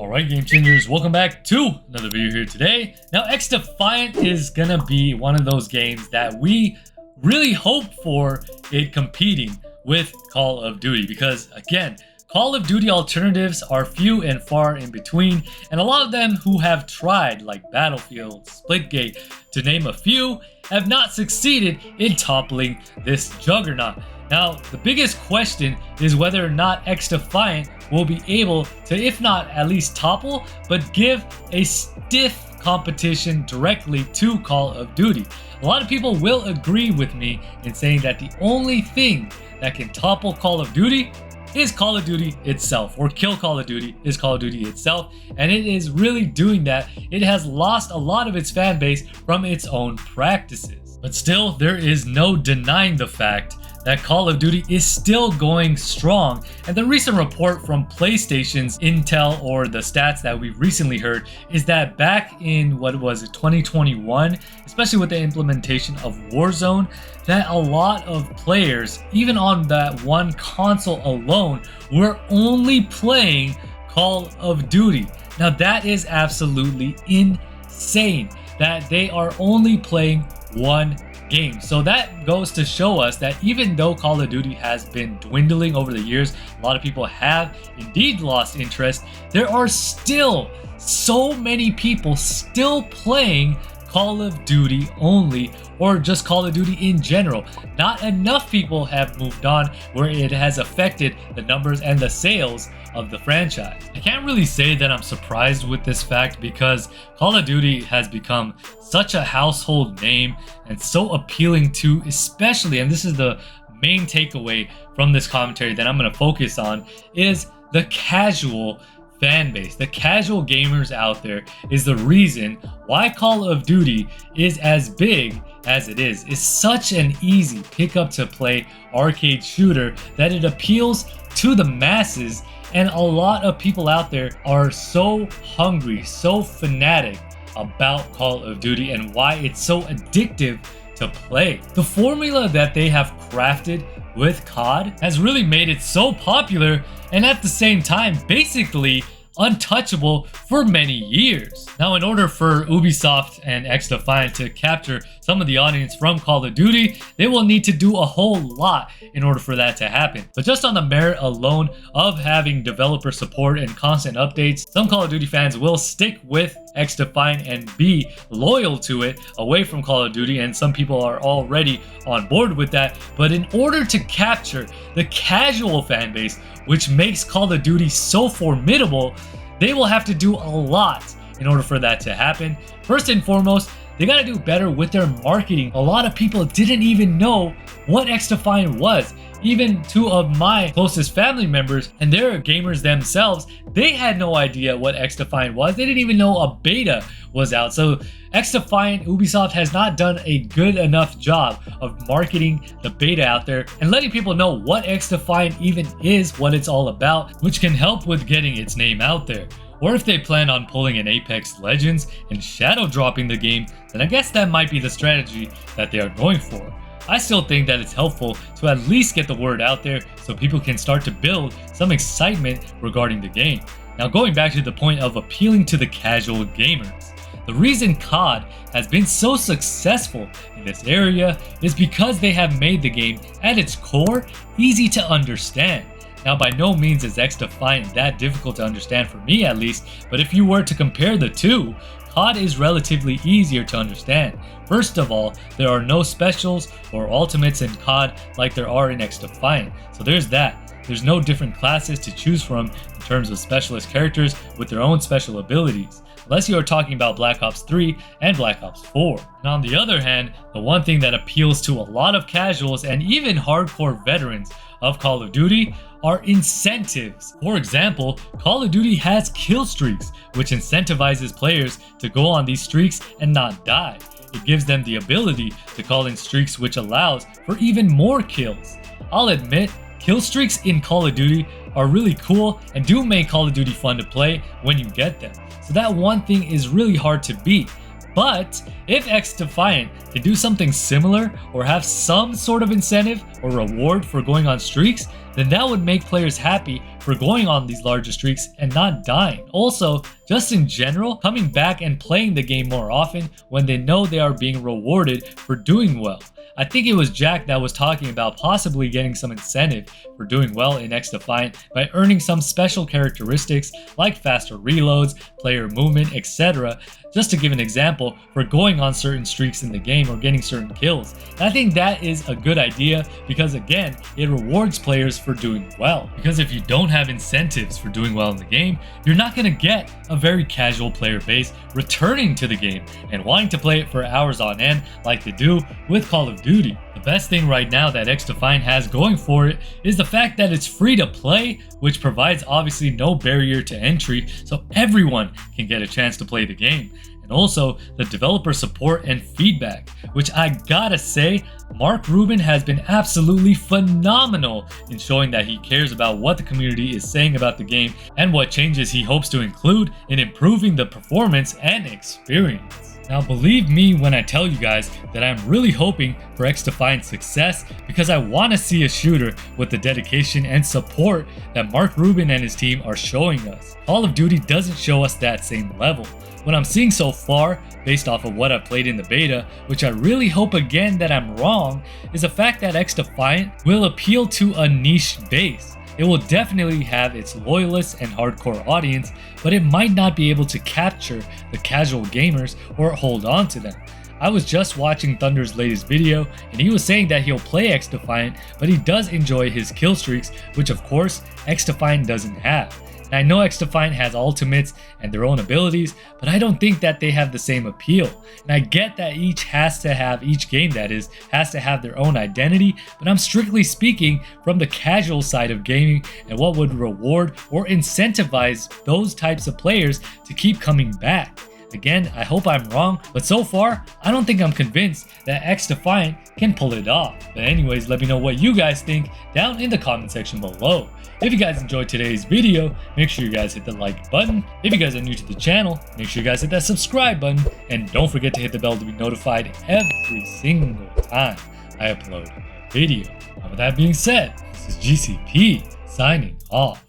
Alright, game changers, welcome back to another video here today. Now, Xdefiant is gonna be one of those games that we really hope for it competing with Call of Duty, because again, Call of Duty alternatives are few and far in between, and a lot of them who have tried, like Battlefield, Splitgate, to name a few, have not succeeded in toppling this juggernaut. Now, the biggest question is whether or not Xdefiant will be able to, if not at least topple, but give a stiff competition directly to Call of Duty. A lot of people will agree with me in saying that the only thing that can topple Call of Duty is Call of Duty itself, or kill Call of Duty is Call of Duty itself, and it is really doing that. It has lost a lot of its fan base from its own practices. But still, there is no denying the fact that Call of Duty is still going strong, and the recent report from PlayStation's intel, or the stats that we've recently heard, is that back in, 2021, especially with the implementation of Warzone, that a lot of players, even on that one console alone, were only playing Call of Duty. Now that is absolutely insane, that they are only playing one game. So that goes to show us that even though Call of Duty has been dwindling over the years, a lot of people have indeed lost interest, there are still so many people still playing Call of Duty only, or just Call of Duty in general. Not enough people have moved on where it has affected the numbers and the sales of the franchise. I can't really say that I'm surprised with this fact, because Call of Duty has become such a household name and so appealing to, especially, and this is the main takeaway from this commentary that I'm going to focus on, is the casual fan base. The casual gamers out there is the reason why Call of Duty is as big as it is. It's such an easy pick up to play arcade shooter that it appeals to the masses, and a lot of people out there are so hungry, so fanatic about Call of Duty and why it's so addictive to play. The formula that they have crafted with COD has really made it so popular, and at the same time basically untouchable for many years. Now, in order for Ubisoft and Xdefiant to capture some of the audience from Call of Duty, they will need to do a whole lot in order for that to happen. But just on the merit alone of having developer support and constant updates, some Call of Duty fans will stick with Xdefiant and be loyal to it away from Call of Duty, and some people are already on board with that. But in order to capture the casual fan base, which makes Call of Duty so formidable, they will have to do a lot in order for that to happen. First and foremost, they gotta do better with their marketing. A lot of people didn't even know what Xdefiant was. Even two of my closest family members, and they're gamers themselves, they had no idea what Xdefiant was. They didn't even know a beta was out. So Xdefiant, Ubisoft has not done a good enough job of marketing the beta out there and letting people know what Xdefiant even is, what it's all about, which can help with getting its name out there. Or if they plan on pulling an Apex Legends and shadow dropping the game, then I guess that might be the strategy that they are going for. I still think that it's helpful to at least get the word out there so people can start to build some excitement regarding the game. Now, going back to the point of appealing to the casual gamers, the reason COD has been so successful in this area is because they have made the game at its core easy to understand. Now, by no means is Xdefiant that difficult to understand, for me at least, but if you were to compare the two, COD is relatively easier to understand. First of all, there are no specials or ultimates in COD like there are in Xdefiant, so there's that. There's no different classes to choose from in terms of specialist characters with their own special abilities, unless you are talking about Black Ops 3 and Black Ops 4. Now, on the other hand, the one thing that appeals to a lot of casuals and even hardcore veterans of Call of Duty are incentives. For example, Call of Duty has kill streaks, which incentivizes players to go on these streaks and not die. It gives them the ability to call in streaks, which allows for even more kills. I'll admit, kill streaks in Call of Duty are really cool and do make Call of Duty fun to play when you get them. So that one thing is really hard to beat. But if Xdefiant can do something similar or have some sort of incentive or reward for going on streaks, then that would make players happy for going on these larger streaks and not dying. Also, just in general, coming back and playing the game more often when they know they are being rewarded for doing well. I think it was Jack that was talking about possibly getting some incentive for doing well in Xdefiant by earning some special characteristics like faster reloads, player movement, etc. Just to give an example, for going on certain streaks in the game or getting certain kills. And I think that is a good idea because again, it rewards players for doing well. Because if you don't have incentives for doing well in the game, you're not going to get a very casual player base returning to the game and wanting to play it for hours on end like they do with Call of Duty. The best thing right now that Xdefiant has going for it is the fact that it's free to play, which provides obviously no barrier to entry, so everyone can get a chance to play the game. And also the developer support and feedback, which I gotta say, Mark Rubin has been absolutely phenomenal in showing that he cares about what the community is saying about the game and what changes he hopes to include in improving the performance and experience. Now believe me when I tell you guys that I'm really hoping for Xdefiant's success because I want to see a shooter with the dedication and support that Mark Rubin and his team are showing us. Call of Duty doesn't show us that same level. What I'm seeing so far, based off of what I've played in the beta, which I really hope again that I'm wrong, is the fact that Xdefiant will appeal to a niche base. It will definitely have its loyalists and hardcore audience, but it might not be able to capture the casual gamers or hold on to them. I was just watching Thunder's latest video and he was saying that he'll play Xdefiant, but he does enjoy his kill streaks, which of course Xdefiant doesn't have. And I know Xdefiant has ultimates and their own abilities, but I don't think that they have the same appeal. And I get that each game has to have their own identity, but I'm strictly speaking from the casual side of gaming and what would reward or incentivize those types of players to keep coming back. Again, I hope I'm wrong, but so far, I don't think I'm convinced that Xdefiant can pull it off. But anyways, let me know what you guys think down in the comment section below. If you guys enjoyed today's video, make sure you guys hit the like button. If you guys are new to the channel, make sure you guys hit that subscribe button. And don't forget to hit the bell to be notified every single time I upload a video. And with that being said, this is GCP signing off.